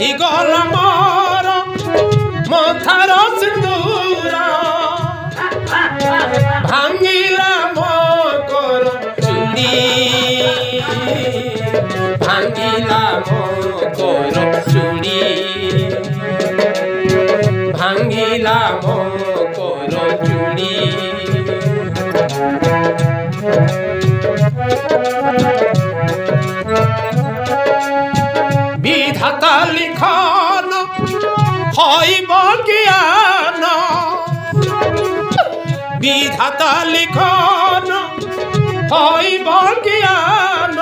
ভিগল মোর মথার সিন্দুর ভাঙ্গিলা মোর চুড়ি ভাঙ্গিলা মোর চুড়ি ভাঙ্গিলা মোর চুড়ি বিধাতা লিখন হইব জ্ঞান বিধাতা লিখন হইব জ্ঞান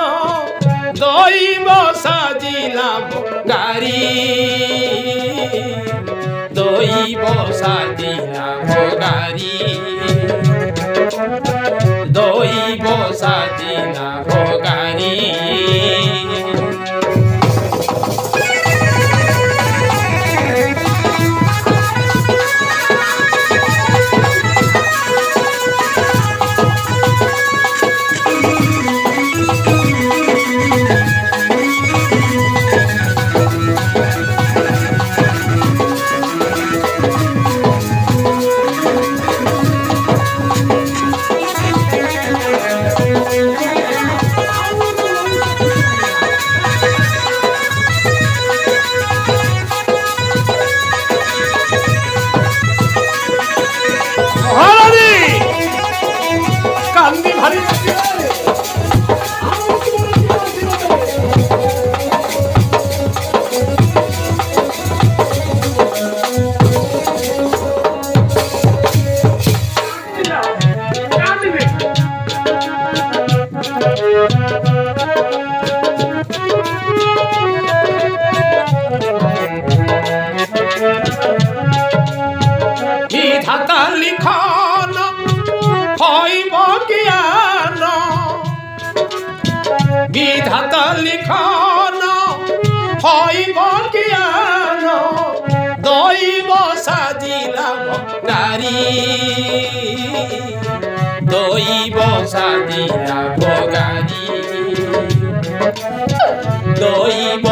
দৈব সাজিলা গাড়ি দৈব সাজিলা গাড়ি দৈব সাজিলা গাড়ি কান্দি ভারী বিধাতা লিখন হইব জ্ঞান বিধাতা লিখন হইব জ্ঞান দৈব সাজিলা গাড়ি দৈব সাজিলা গাড়ি দৈব